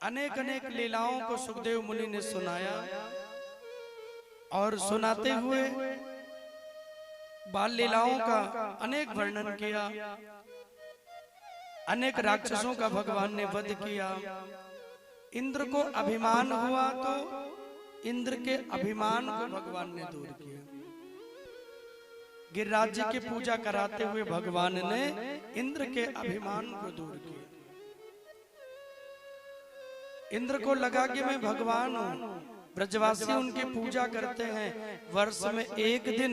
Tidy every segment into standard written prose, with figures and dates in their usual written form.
अनेक अनेक लीलाओं को सुखदेव मुनि ने सुनाया और सुनाते हुए बाल लीलाओं का अनेक वर्णन किया। अनेक राक्षसों का भगवान ने वध किया। इंद्र को अभिमान हुआ तो इंद्र के अभिमान को भगवान ने दूर किया। गिरिराज जी की पूजा कराते हुए भगवान ने इंद्र के अभिमान को दूर किया। इंद्र को लगा कि मैं भगवान हूं। ब्रजवासी उनकी पूजा करते हैं, वर्ष में एक दिन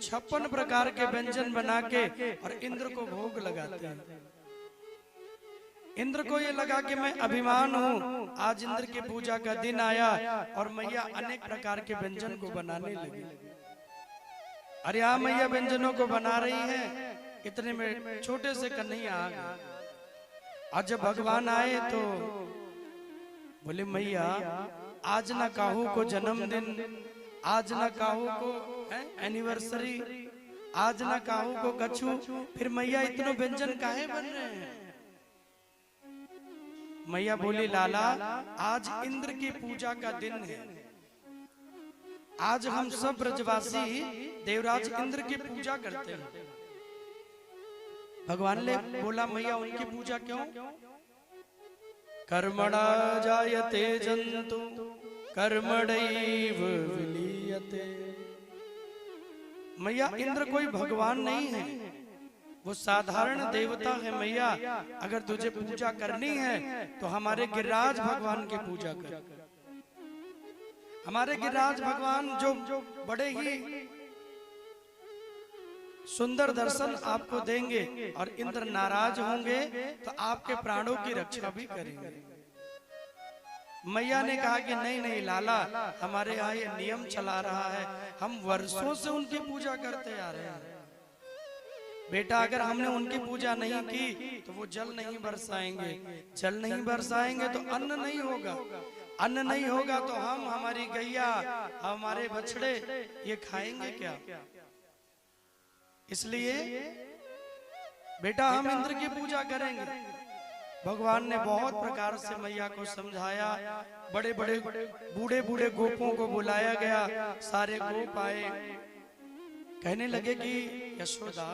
56 प्रकार के व्यंजन बना के और इंद्र को भोग लगाते हैं। इंद्र को ये लगा कि मैं अभिमान हूं, आज इंद्र की पूजा का दिन आया और मैया अनेक प्रकार के व्यंजन को बनाने लगी। अरे हाँ, मैया व्यंजनों को बना रही है, इतने में छोटे से कन्हैया आ गए। और जब भगवान आए तो बोले मैया आज ना काहू को जन्मदिन, आज ना काहू को एनिवर्सरी, आज ना काहू को कछु, फिर मैया इतने व्यंजन काहे बन रहे हैं? मैया बोली लाला आज इंद्र की पूजा का दिन है, आज हम सब ब्रजवासी देवराज इंद्र की पूजा करते हैं। भगवान ने बोला मैया उनकी पूजा क्यों? कर्मणा जायते जंतु कर्मणैव विलीयते। मैया इंद्र कोई भगवान नहीं है, वो साधारण देवता है। मैया अगर तुझे पूजा करनी है तो हमारे गिरिराज भगवान की पूजा कर। हमारे गिरिराज भगवान जो बड़े ही सुंदर दर्शन आपको देंगे और इंद्र नाराज होंगे तो आपके प्राणों की रक्षा भी करेंगे। मैया ने कहा कि नहीं नहीं लाला, हमारे यहाँ ये नियम चला रहा है, हम वर्षों से उनकी पूजा करते आ रहे हैं। बेटा अगर हमने उनकी पूजा नहीं की तो वो जल नहीं बरसाएंगे, जल नहीं बरसाएंगे तो अन्न नहीं होगा, अन्न नहीं होगा तो हम, हमारी गैया, हमारे बछड़े ये खाएंगे क्या? इसलिए बेटा हम इंद्र की पूजा करेंगे। भगवान ने बहुत प्रकार से मैया को समझाया। बड़े बड़े बूढ़े बूढ़े गोपों को बुलाया गया, सारे गोप आए, कहने लगे कि यशोदा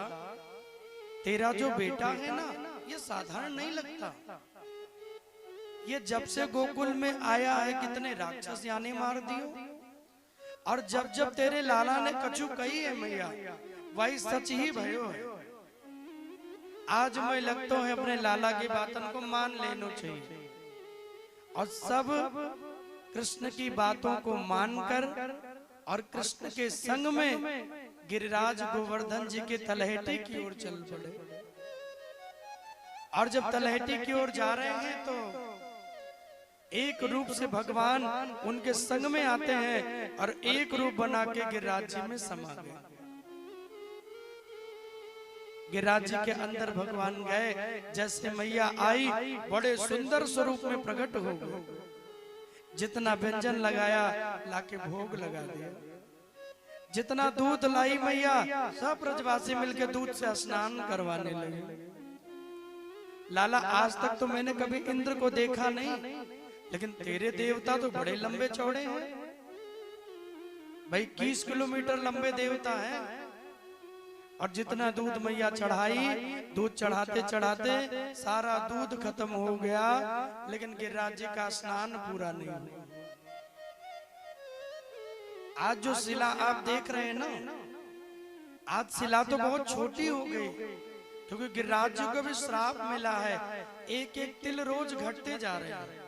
तेरा जो बेटा है ना ये साधारण नहीं लगता, ये जब से गोकुल में आया है कितने राक्षस यानी मार दियो, और जब जब तेरे लाला ने कछु कही है मैया वही सच ही भयो है। आज मैं लगता है अपने लाला की बातों को मान लेना चाहिए और सब कृष्ण की बातों को मानकर और कृष्ण के संग में गिरिराज गोवर्धन जी के तलहटी की ओर चल पड़े। और जब तलहटी की ओर जा रहे हैं तो एक रूप से भगवान उनके संग में आते हैं और एक रूप बना के गिरिराज जी में समा गए। गिरिराज जी के अंदर भगवान गए, जैसे मैया आई बड़े सुंदर स्वरूप में प्रकट हो गए। जितना व्यंजन लगाया लाके भोग लगा दिया, जितना दूध लाई मैया सब ब्रजवासी मिलके दूध से स्नान करवाने लगे। लाला आज तक तो मैंने कभी इंद्र को देखा नहीं, लेकिन तेरे देवता तो बड़े लंबे चौड़े हैं भाई, 21 किलोमीटर लंबे देवता हैं। और जितना दूध मैया चढ़ाई, दूध चढ़ाते चढ़ाते सारा दूध खत्म हो गया, लेकिन गिरिराज जी का स्नान पूरा नहीं हुआ। आज जो शिला आप देख रहे हैं ना, आज शिला तो बहुत छोटी हो गई, क्योंकि गिरिराज जी को भी श्राप मिला है, एक एक तिल रोज घटते जा रहे हैं।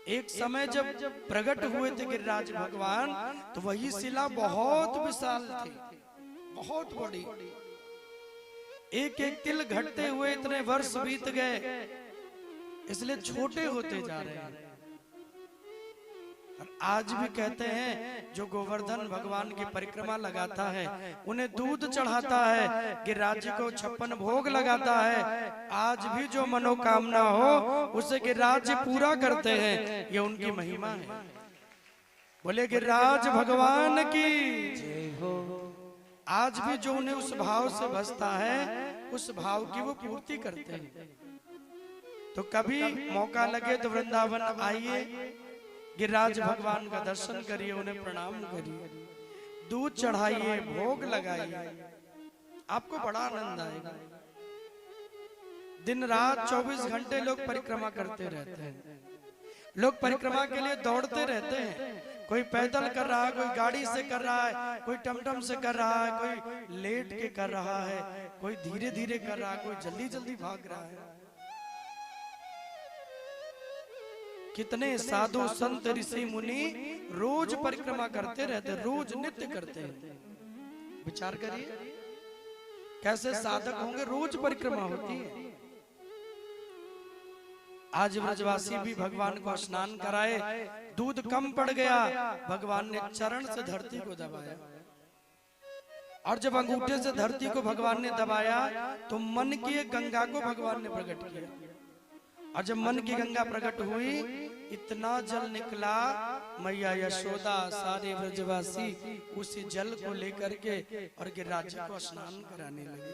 एक समय जब प्रकट हुए थे गिरिराज भगवान तो वही शिला बहुत विशाल थी, बहुत बड़ी। एक एक तिल घटते हुए इतने वर्ष बीत गए, इसलिए छोटे होते जा रहे हैं। और आज भी कहते हैं जो गोवर्धन भगवान की परिक्रमा लगाता है, उन्हें दूध चढ़ाता है, गिरिराज जी को 56 भोग लगाता है, आज भी जो मनोकामना हो उसे गिरिराज जी पूरा करते हैं। ये उनकी महिमा है। बोले गिरिराज भगवान की जय हो। आज भी जो उन्हें उस भाव से बसता है, उस भाव की वो पूर्ति करते हैं। तो कभी मौका लगे तो वृंदावन आइए, गिरिराज भगवान का दर्शन करिए, उन्हें प्रणाम करिए, दूध चढ़ाइए, भोग लगाइए, आपको बड़ा आनंद आएगा। दिन रात 24 घंटे लोग परिक्रमा करते रहते हैं, लोग परिक्रमा के लिए दौड़ते रहते हैं। कोई पैदल कर रहा है, कोई गाड़ी से कर रहा है, कोई टमटम से कर रहा है, कोई लेट के कर रहा है, कोई धीरे धीरे कर रहा है, कोई जल्दी जल्दी भाग रहा है। कितने साधु संत ऋषि मुनि रोज परिक्रमा करते रहते, रोज नित्य करते हैं। विचार करिए कैसे साधक होंगे, रोज परिक्रमा होती है। आज ब्रजवासी भी भगवान को स्नान कराए, दूध कम पड़ गया, भगवान ने चरण से धरती को दबाया, और जब अंगूठे से धरती को भगवान ने दबाया तो मन की गंगा को भगवान ने प्रकट किया, और जब मन की गंगा प्रकट हुई इतना जल निकला, मैया यशोदा सारे ब्रजवासी उसी जल को लेकर के और गिरिराज को स्नान कराने लगे।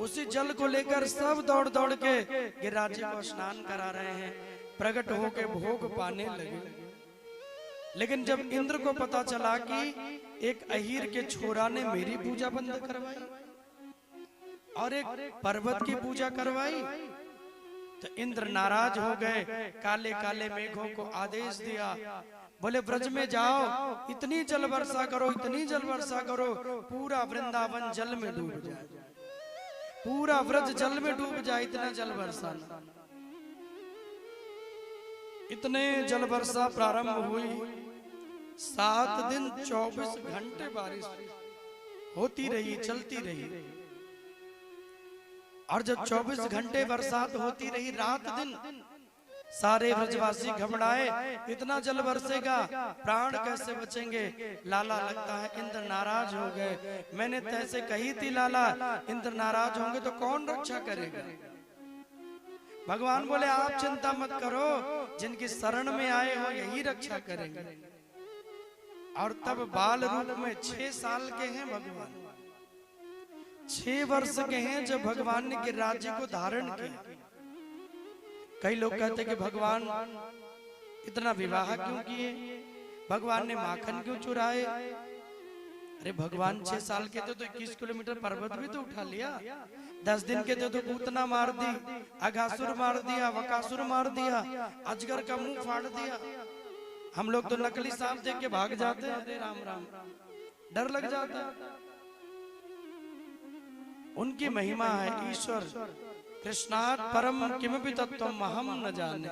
उसी जल को लेकर सब दौड़ दौड़ के गिरिराज को स्नान करा रहे हैं, प्रकट होके भोग पाने लगे। लेकिन जब इंद्र को पता चला कि एक अहीर के छोरा ने मेरी पूजा बंद करवाई और एक पर्वत की पूजा करवाई, तो इंद्र नाराज हो गए, काले काले मेघों को आदेश दिया, बोले ब्रज में जाओ, इतनी जल वर्षा करो, इतनी जल वर्षा करो, पूरा वृंदावन जल में डूब जाए, पूरा व्रज जल में डूब जाए, इतना जल वर्षा। इतने जल वर्षा प्रारंभ हुई, 7 दिन 24 घंटे बारिश होती रही, चलती रही। और जब 24 घंटे बरसात होती रही रात दिन, सारे ब्रजवासी घबराए, इतना जल बरसेगा, प्राण कैसे बचेंगे। लाला लगता है इंद्र नाराज हो गए, मैंने तैसे कही थी लाला, इंद्र नाराज होंगे तो कौन रक्षा करेगा। भगवान बोले आप चिंता मत करो, जिनकी शरण में आए हो यही रक्षा करेंगे। और तब बाल रूप में 6 साल के हैं भगवान, 6 वर्ष के हैं जब भगवान ने गिरिराज को धारण किया। कई लोग कहते कि भगवान इतना विवाह क्यों किए, भगवान ने माखन क्यों चुराए। अरे भगवान 6 साल के थे तो 21 किलोमीटर पर्वत भी तो उठा लिया, 10 दिन के थे तो पूतना मार दी, अघासुर मार दिया, वकासुर मार दिया, अजगर का मुंह फाड़ दिया। हम लोग तो नकली सांप देख के भाग जाते हैं, अरे राम राम, डर लग जाता है। उनकी महिमा है, ईश्वर कृष्णात् परम किमपि तत्त्वम् अहम् न जाने।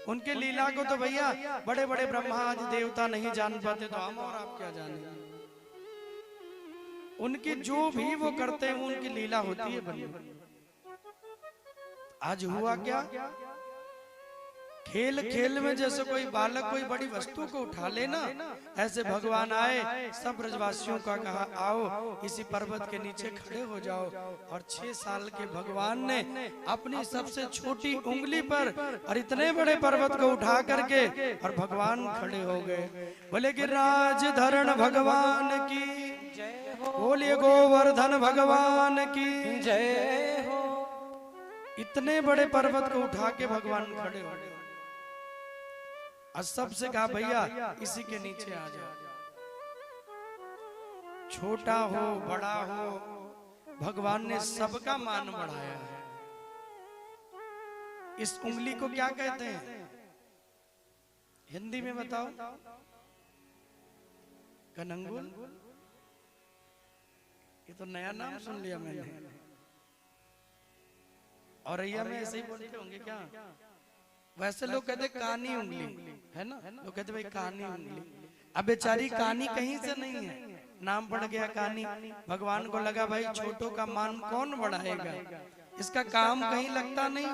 उनके लीला को तो भैया बड़े बड़े ब्रह्मा आदि देवता नहीं जान पाते, तो हम और आप क्या जाने। उनकी जो भी वो करते हैं उनकी लीला होती है बनी। आज हुआ क्या, खेल खेल में जैसे कोई बालक कोई बड़ी वस्तु को उठा लेना, ऐसे भगवान आए, सब ब्रजवासियों का कहा आओ इसी पर्वत के नीचे खड़े हो जाओ। और 6 साल के भगवान ने अपनी सबसे छोटी उंगली पर और इतने बड़े पर्वत को उठा करके और भगवान खड़े हो गए। बोले गिरिराज धरण भगवान की जय हो, बोलिए गोवर्धन भगवान की जय हो। इतने बड़े पर्वत को उठा के भगवान खड़े हो गए और सबसे कहा भैया इसी के नीचे आ जाओ। छोटा हो बड़ा हो, भगवान ने सबका मान बढ़ाया है। इस उंगली को क्या कहते हैं हिंदी में बताओ? कनंगुल। ये तो नया नाम सुन लिया मैंने। और में ऐसे ही बोलते होंगे क्या? वैसे लोग कहते कानी उंगली है ना, लोग कहते भाई कानी उंगली। अब बेचारी कानी कहीं से नहीं है, नाम पड़ गया कानी। भगवान को लगा भाई छोटों का मान कौन बढ़ाएगा, इसका काम कहीं लगता नहीं।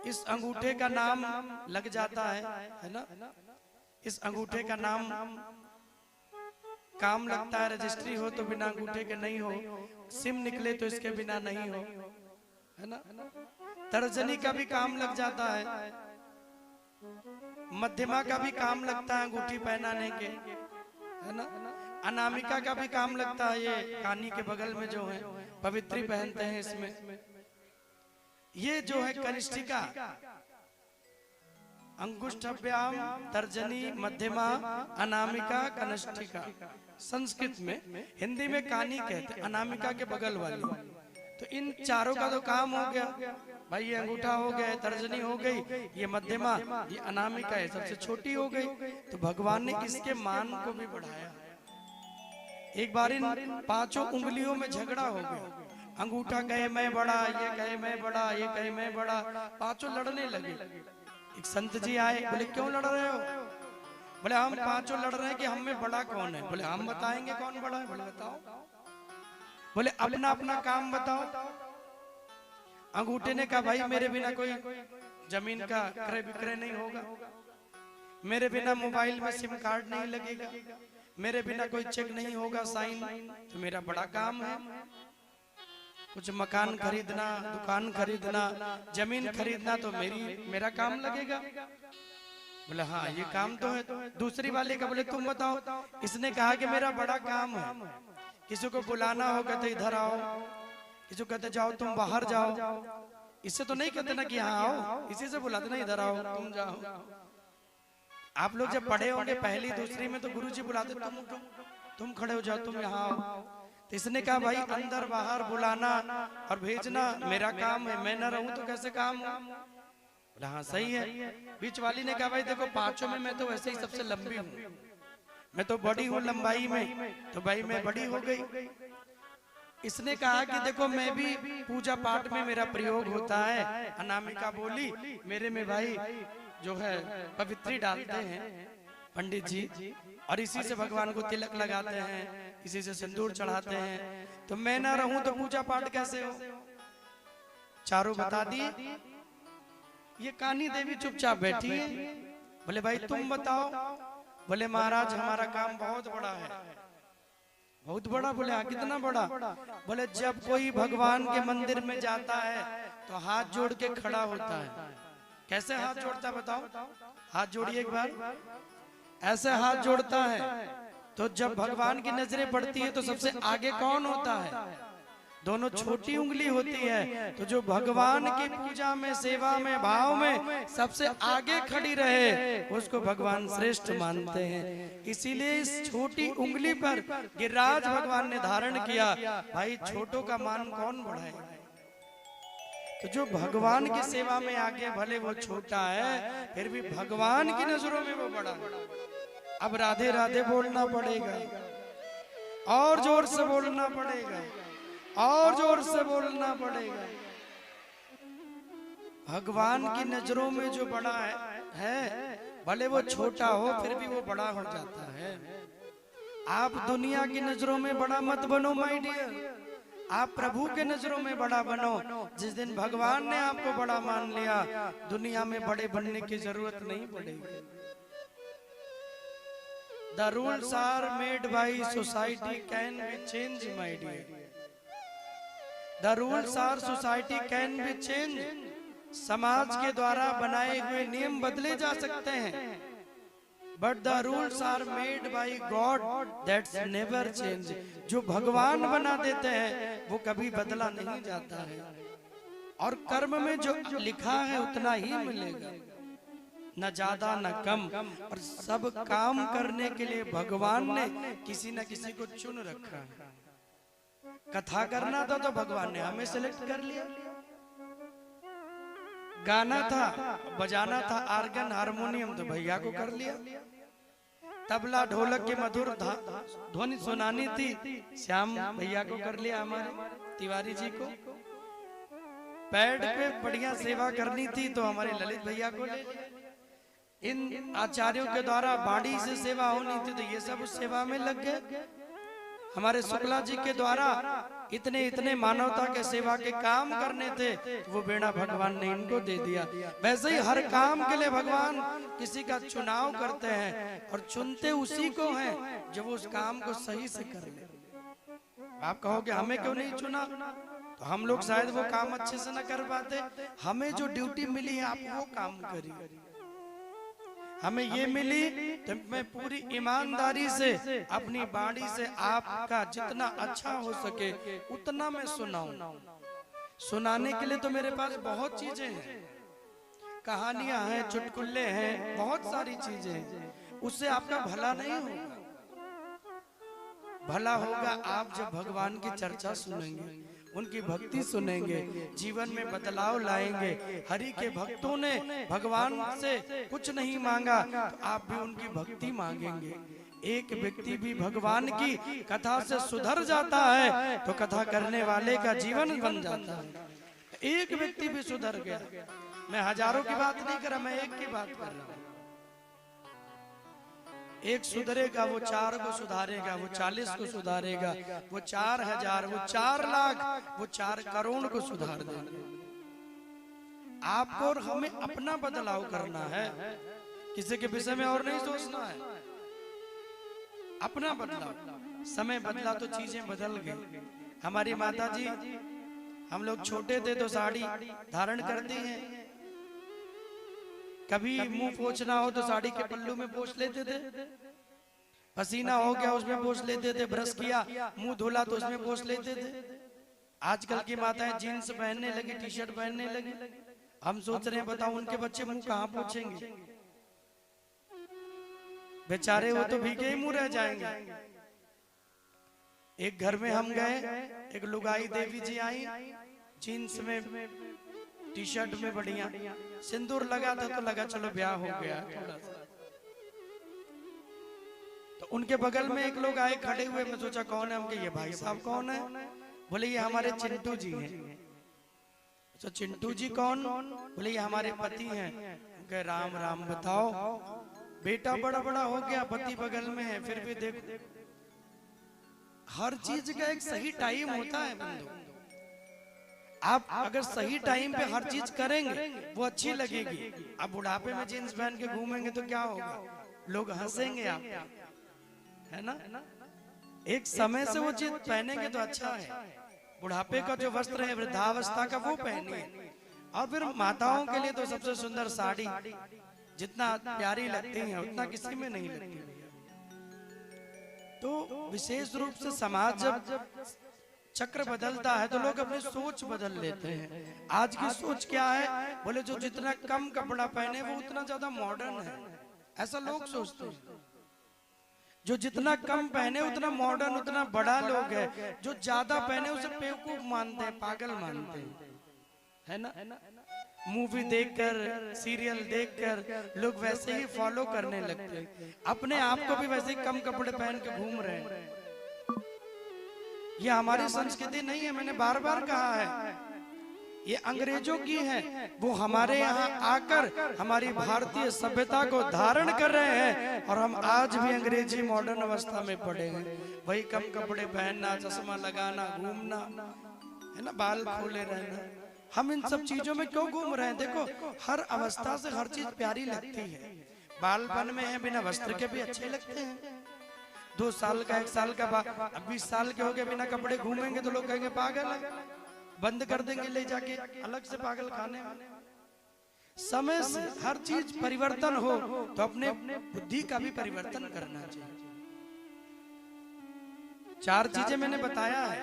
इस अंगूठे का नाम लग जाता है ना, इस अंगूठे का नाम काम लगता है। रजिस्ट्री हो तो बिना अंगूठे के नहीं हो, सिम निकले तो इसके बिना नहीं हो, है ना। तर्जनी का भी काम लग जाता है, मध्यमा का भी काम लगता है अंगूठी पहनाने के, है ना। अनामिका का भी काम लगता है। ये कानी के बगल में जो है पवित्री पहनते हैं इसमें। ये जो है कनिष्ठिका, अंगुष्ठाभ्याम, तर्जनी, मध्यमा, अनामिका, कनिष्ठिका। संस्कृत में, हिंदी में कानी कहते हैं, अनामिका के बगल वाली। तो इन चारों का तो काम हो गया भाई। ये अंगूठा हो गया, तर्जनी हो गई, ये मध्यमा, ये अनामिका है, सबसे छोटी हो गई। तो भगवान ने इसके मान को भी बढ़ाया। एक बार इन पांचों उंगलियों में झगड़ा हो गया। अंगूठा कहे मैं बड़ा, ये कहे मैं बड़ा, ये कहे मैं बड़ा, पांचों लड़ने लगे। एक संत जी आए, बोले क्यों लड़ रहे हो? बोले हम पांचों लड़ रहे हैं कि हम में बड़ा कौन है। बोले हम बताएंगे कौन बड़ा है। बोले बताओ। बोले अपना अपना काम बताओ। अंगूठे ने कहा भाई मेरे बिना कोई जमीन का क्रय विक्रय नहीं होगा, मेरे बिना मोबाइल में सिम कार्ड नहीं लगेगा, मेरे बिना कोई चेक नहीं होगा साइन, तो मेरा बड़ा काम है। कुछ मकान खरीदना, दुकान खरीदना, जमीन खरीदना, तो मेरा काम लगेगा। बोले हाँ ये काम तो है। दूसरी वाले का बोले तुम बताओ। इसने कहा कि मेरा बड़ा काम है, किसी को बुलाना होगा तो इधर आओ, किसी को कहते जाओ तुम बाहर जाओ। इससे तो नहीं कहते ना कि यहाँ आओ, इसी से बुलाते ना इधर आओ तुम जाओ। आप लोग जब पढ़े होंगे पहली दूसरी में, तो गुरुजी बुलाते तुम खड़े हो जाओ, तुम यहाँ आओ। तो इसने कहा भाई अंदर बाहर बुलाना और भेजना मेरा काम है, मैं न रहूं तो कैसे काम हो? बोला हाँ सही है। बीच वाली ने कहा भाई देखो पांचों में मैं तो वैसे ही सबसे लंबी हूँ, मैं तो बड़ी हूँ लंबाई में, तो भाई मैं बड़ी हो गई। इसने कहा कि देखो मैं भी पूजा पाठ में मेरा प्रयोग होता है। अनामिका बोली मेरे में भाई जो है पवित्री डालते हैं पंडित जी, और इसी से भगवान को तिलक लगाते हैं, इसी से सिंदूर चढ़ाते हैं, तो मैं ना रहूं तो पूजा पाठ कैसे हो? चारों बता दिए। ये कानी देवी चुपचाप बैठी है। बोले भाई तुम बताओ। बोले महाराज हमारा काम बहुत बड़ा है। बहुत बड़ा? बोले हाँ कितना बड़ा? बोले जब कोई भगवान के मंदिर में जाता है तो हाथ जोड़ के खड़ा होता है। कैसे हाथ जोड़ता है बताओ? हाथ जोड़िए एक बार। ऐसे हाथ जोड़ता है तो जब भगवान की नजरें पड़ती है तो सबसे आगे कौन होता है? दोनों छोटी उंगली होती है। तो जो भगवान की पूजा में, सेवा में, भाव में सबसे आगे खड़ी रहे उसको भगवान श्रेष्ठ मानते हैं। इसीलिए इस छोटी उंगली पर गिरिराज भगवान ने धारण किया। भाई छोटों का मान कौन बढ़ाएगा? तो जो भगवान की सेवा में आगे भले वो छोटा है, फिर भी भगवान की नजरों में वो बड़ा। अब राधे राधे बोलना पड़ेगा, और जोर से बोलना पड़ेगा, और जोर से बोलना पड़ेगा। भगवान की नजरों में जो बड़ा है भले वो छोटा हो फिर भी वो बड़ा हो जाता है। आप दुनिया की नजरों में बड़ा मत बनो माय डियर, आप प्रभु के नजरों में बड़ा बनो। जिस दिन भगवान ने आपको बड़ा मान लिया, दुनिया में बड़े बनने की जरूरत नहीं पड़ेगी। The rules are made by society can be changed, my dear. The rules are society can be changed. समाज के द्वारा बनाए हुए नियम बदले जा सकते हैं, but the rules are made by God that's never change. जो भगवान बना देते हैं वो कभी बदला नहीं जाता है। और कर्म में जो लिखा है उतना ही मिलेगा, न ज्यादा न कम। और सब काम करने के लिए भगवान ने किसी न किसी को चुन रखा है। कथा करना था तो भगवान ने हमें सिलेक्ट कर लिया, गाना था बजाना था आर्गन हारमोनियम तो भैया को कर लिया, तबला ढोलक के मधुर ध्वनि सुनानी थी श्याम भैया को कर लिया, हमारे तिवारी जी को। पैड पे बढ़िया सेवा करनी थी तो हमारे ललित भैया को ले लिया। इन आचार्यों के द्वारा बाड़ी से सेवा होनी थी तो ये सब उस सेवा में लग गए। हमारे शुक्ला जी के द्वारा इतने इतने मानवता के सेवा के काम करने थे, वो बेड़ा भगवान ने इनको दे दिया। वैसे ही हर काम के लिए भगवान किसी का चुनाव करते हैं और चुनते उसी को हैं जो वो उस काम को सही से कर ले। आप कहोगे हमें क्यों नहीं चुना? तो हम लोग शायद वो काम अच्छे से न कर पाते। हमें जो ड्यूटी मिली है आप वो काम करिए। हमें ये मिली तो मैं पूरी ईमानदारी से अपनी बाणी से आपका जितना अच्छा हो सके उतना मैं सुनाऊं। सुनाने के लिए तो मेरे पास बहुत चीजें हैं, कहानियां हैं, चुटकुले हैं, बहुत सारी चीजें हैं। उससे आपका भला नहीं होगा। भला होगा आप जब भगवान की चर्चा सुनेंगे, उनकी भक्ति सुनेंगे, जीवन में बदलाव लाएंगे। हरि के भक्तों ने भगवान से कुछ नहीं मांगा तो आप भी उनकी भक्ति मांगेंगे। एक व्यक्ति भी भगवान की कथा से सुधर जाता है तो कथा करने वाले का जीवन बन जाता है। एक व्यक्ति भी सुधर गया, मैं हजारों की बात नहीं कर रहा, मैं एक की बात कर रहा हूं। एक सुधरेगा वो 4 को सुधारेगा, वो 40 को सुधारेगा, वो 4000, वो 4 लाख, वो 4 करोड़ को सुधार देगा। आपको और हमें अपना बदलाव करना है, किसी के विषय में और नहीं सोचना है। अपना बदलाव, समय बदला तो चीजें बदल गई। हमारी माता जी, हम लोग छोटे थे तो साड़ी धारण करती हैं, कभी मुंह पोंछना हो तो साड़ी के पल्लू में पोंछ लेते थे, पसीना हो गया उसमें पोंछ लेते थे, ब्रश किया मुंह धोला तो उसमें पोंछ लेते थे। आजकल की माताएं जीन्स पहनने लगी, टी शर्ट पहनने लगी। हम सोच रहे हैं बताओ उनके बच्चे मुंह कहाँ पोंछेंगे, बेचारे वो तो भीगे ही मुंह रह जाएंगे। एक घर में हम गए, एक लुगाई देवी जी आई, जीन्स में टी शर्ट में बढ़िया, सिंदूर लगा था तो लगा चलो ब्याह हो गया थोड़ा सा। तो उनके बगल में एक लोग आए खड़े हुए, मैं सोचा कौन है, हमके ये भाई साहब कौन है, बोले ये हमारे चिंटू जी हैं। तो चिंटू जी कौन, बोले ये हमारे पति हैं। कहे राम राम, बताओ बेटा बड़ा बड़ा हो गया, पति बगल में है, फिर भी देखो हर चीज का एक सही टाइम होता है बंधु। आप अगर सही टाइम पे हर चीज करेंगे वो अच्छी लगेगी। अब बुढ़ापे में जींस पहन के घूमेंगे तो क्या होगा, लोग हंसेंगे आप, है ना। एक समय से वो चीज पहनेंगे तो अच्छा है। बुढ़ापे का जो वस्त्र है वृद्धावस्था का वो पहनिए। और फिर माताओं के लिए तो सबसे सुंदर साड़ी, जितना प्यारी लगती है उतना किसी में नहीं लगती। तो विशेष रूप से समाज जब चक्र बदलता है तो लोग अपनी सोच बदल लेते हैं। आज की सोच क्या है, बोले जो जितना कम कपड़ा पहने वो उतना ज्यादा मॉडर्न है, ऐसा लोग सोचते हैं। जो जितना कम पहने उतना मॉडर्न, उतना बड़ा लोग है। जो ज्यादा पहने उसे बेवकूफ मानते हैं, पागल मानते हैं, है ना। मूवी देखकर, सीरियल देखकर लोग वैसे ही फॉलो करने लगते हैं, अपने आप को भी वैसे ही कम कपड़े पहन के घूम रहे हैं। ये हमारी संस्कृति नहीं है, मैंने बार बार कहा है, ये अंग्रेजों की है। वो हमारे यहाँ आकर हमारी भारतीय सभ्यता को धारण कर रहे हैं और हम आज भी अंग्रेजी मॉडर्न अवस्था में पड़े हैं। वही कम कपड़े पहनना, चश्मा लगाना, घूमना, है ना, बाल खोले रहना। हम इन सब चीजों में क्यों घूम रहे हैं? देखो हर अवस्था से हर चीज प्यारी लगती है। बालपन में है बिना वस्त्र के भी अच्छे लगते हैं। 2 साल का 1 साल का 20 साल के हो गए बिना कपड़े घूमेंगे तो लोग कहेंगे पागल है, बंद कर देंगे ले जाके अलग से पागल खाने में। समय से हर चीज परिवर्तन हो तो अपने बुद्धि का भी परिवर्तन करना चाहिए। 4 चीजें मैंने बताया है।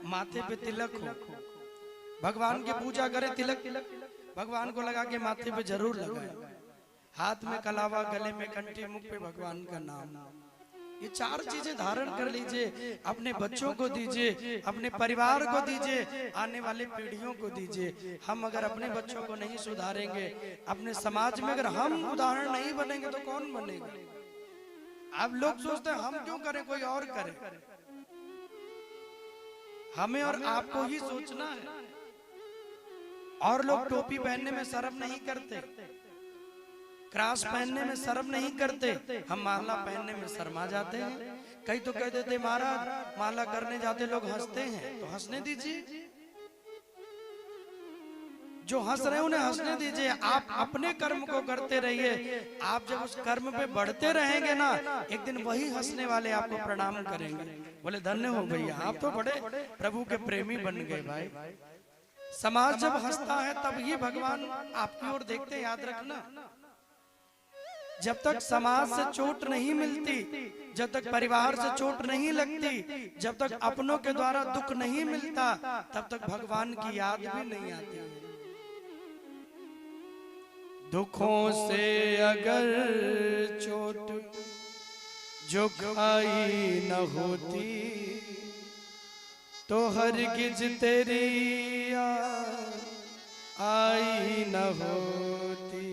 माथे पे तिलक हो, भगवान की पूजा करें, तिलक भगवान को लगा के माथे पे जरूर लगाए, हाथ में कलावा, गले में कंठी, मुख पे भगवान का नाम। ये 4 चीजें धारण कर लीजिए, अपने बच्चों को दीजिए, अपने परिवार को दीजिए, आने वाले पीढ़ियों को दीजिए। हम अगर अपने बच्चों को नहीं सुधारेंगे, अपने समाज में अगर हम उदाहरण नहीं बनेंगे तो कौन बनेगा? अब लोग सोचते हैं हम क्यों करें, कोई और करे। हमें और आपको ही सोचना है। और लोग टोपी पहनने में शर्म नहीं करते, क्रॉस पहनने में शर्म नहीं करते, हम माला पहनने में शर्मा जाते हैं। कई तो कह देते महाराज माला करने जाते लोग हंसते हैं, तो हंसने दीजिए। जो हंस रहे हैं उन्हें हंसने दीजिए। आप अपने कर्म को करते रहिए। आप जब उस कर्म पे बढ़ते रहेंगे ना, एक दिन वही हंसने वाले आपको प्रणाम करेंगे, बोले धन्य हो भैया, आप तो बड़े प्रभु के प्रेमी बन गए भाई। समाज जब हंसता है तब ही भगवान आपकी ओर देखते, याद रखना। जब तक समाज से चोट नहीं मिलती, जब तक परिवार से चोट नहीं लगती, जब तक अपनों के द्वारा दुख नहीं मिलता, तब तक भगवान की याद भी नहीं आती। दुखों से अगर चोट जो खाई न होती, तो हरगिज तेरी याद आई न होती।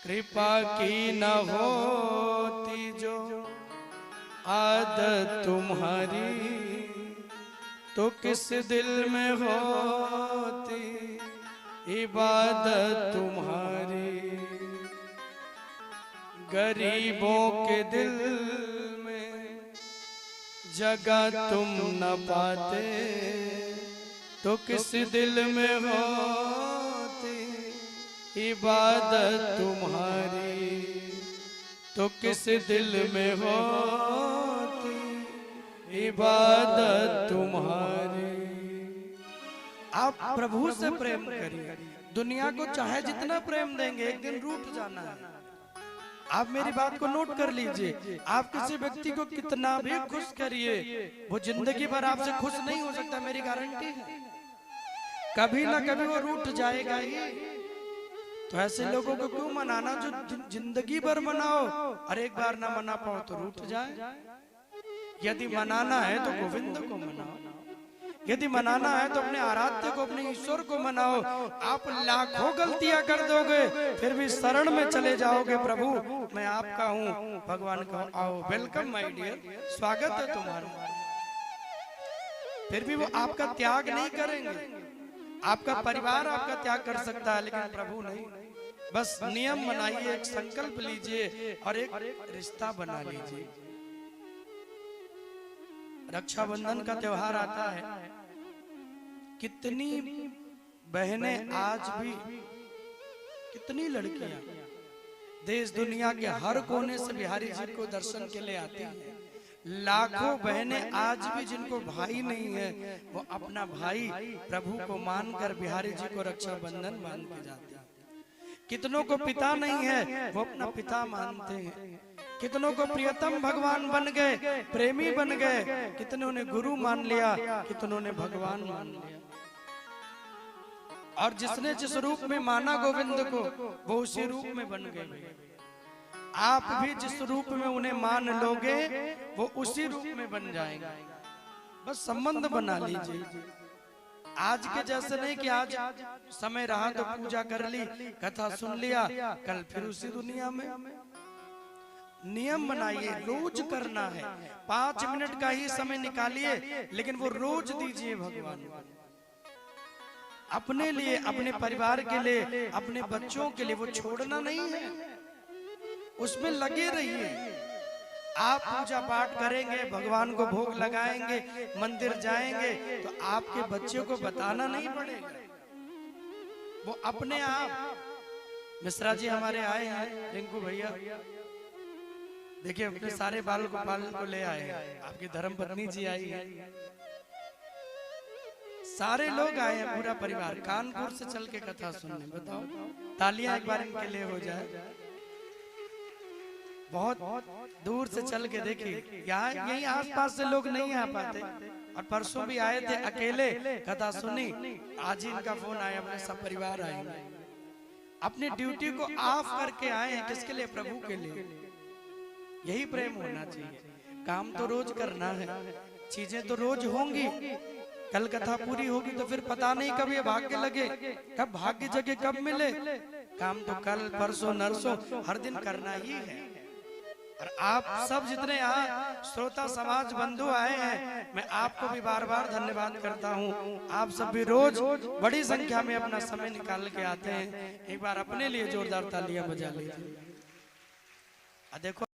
कृपा की न होती जो आदत तुम्हारी, तो किस दिल में होती इबादत तुम्हारी। गरीबों के दिल में जगह तुम न पाते, तो किस दिल में होती इबादत तुम्हारी। तो किस दिल में होती इबादत तुम्हारी। आप प्रभु से प्रेम करिए। दुनिया को चाहे जितना प्रेम देंगे, एक दिन रूठ जाना है। आप मेरी बात को नोट कर लीजिए। आप किसी व्यक्ति को कितना भी खुश करिए, वो जिंदगी भर आपसे खुश नहीं हो सकता, मेरी गारंटी है। कभी ना कभी वो रूठ जाएगा ही। तो ऐसे लोगों को क्यों मनाना जो जिंदगी भर मनाओ और एक बार ना मना पाओ तो रूठ जाए। यदि मनाना है तो गोविंद को मनाओ, यदि मनाना है तो अपने आराध्य को, अपने ईश्वर को मनाओ। आप लाखों गलतियां कर दोगे, फिर भी शरण में चले जाओगे, प्रभु मैं आपका हूँ, भगवान का आओ, वेलकम माय डियर, स्वागत है तुम्हारा। फिर भी वो आपका त्याग नहीं करेंगे। आपका परिवार आपका त्याग कर सकता है, लेकिन प्रभु नहीं। बस नियम बनाइए, एक संकल्प लीजिए और एक रिश्ता बना लीजिए। रक्षाबंधन का त्योहार आता है। कितनी बहनें आज भी, कितनी लड़कियां देश दुनिया के हर कोने से बिहारी जी को दर्शन के लिए आती हैं। लाखों बहनें आज भी जिनको भाई नहीं है, वो अपना भाई प्रभु को मानकर बिहारी जी को रक्षाबंधन मान के जाते हैं। कितनों को पिता नहीं है, वो अपना पिता मानते हैं। कितनों को प्रियतम भगवान बन गए, प्रेमी बन गए। कितनों ने गुरु मान लिया, कितनों ने भगवान मान लिया। और जिसने जिस रूप में माना गोविंद को, वो उसी रूप में बन गए। आप भी जिस रूप में उन्हें मान लोगे, वो उसी रूप में बन जाएंगे। बस संबंध बना लीजिए। आज के जैसे नहीं कि आज समय रहा तो पूजा कर ली, कथा सुन लिया, कल फिर उसी दुनिया में। नियम बनाइए, रोज करना है। 5 मिनट का ही समय निकालिए, लेकिन वो रोज दीजिए भगवान। अपने लिए, अपने परिवार के लिए, अपने बच्चों के लिए, वो छोड़ना नहीं है, उसमें लगे रहिए। आप पूजा पाठ करेंगे, भगवान को भोग लगाएंगे, मंदिर जाएंगे, तो आपके बच्चों को बताना नहीं पड़ेगा, वो अपने आप। मिश्रा जी हमारे आए हैं, रिंकू भैया, देखिए अपने सारे बाल गोपाल को ले आए। आपकी धर्म पत्नी जी आई है, सारे लोग आए हैं, पूरा परिवार कानपुर से चल के कथा सुनने। बताओ, तालियां एक बार इनके लिए हो जाए। बहुत दूर से चल के देखिए, यहाँ यहीं आसपास से लोग नहीं आ पाते। और परसों भी आए थे अकेले, कथा सुनी। आज ही इनका फोन आया, अपने सब परिवार आएंगे। अपनी ड्यूटी को ऑफ करके आए हैं, किसके लिए? प्रभु के लिए। यही प्रेम होना चाहिए। काम तो रोज करना है, चीजें तो रोज होंगी। कल कथा पूरी होगी तो फिर पता नहीं कब ये भाग्य लगे, कब भाग्य जगे, कब मिले। काम तो कल परसों नरसों हर दिन करना ही है। और आप सब जितने यहाँ श्रोता समाज बंधु आए हैं, मैं आपको भी बार बार धन्यवाद करता हूँ। आप सब भी रोज बड़ी संख्या में अपना समय निकाल के आते हैं। एक बार अपने लिए जोरदार तालियां बजा लीजिए। देखो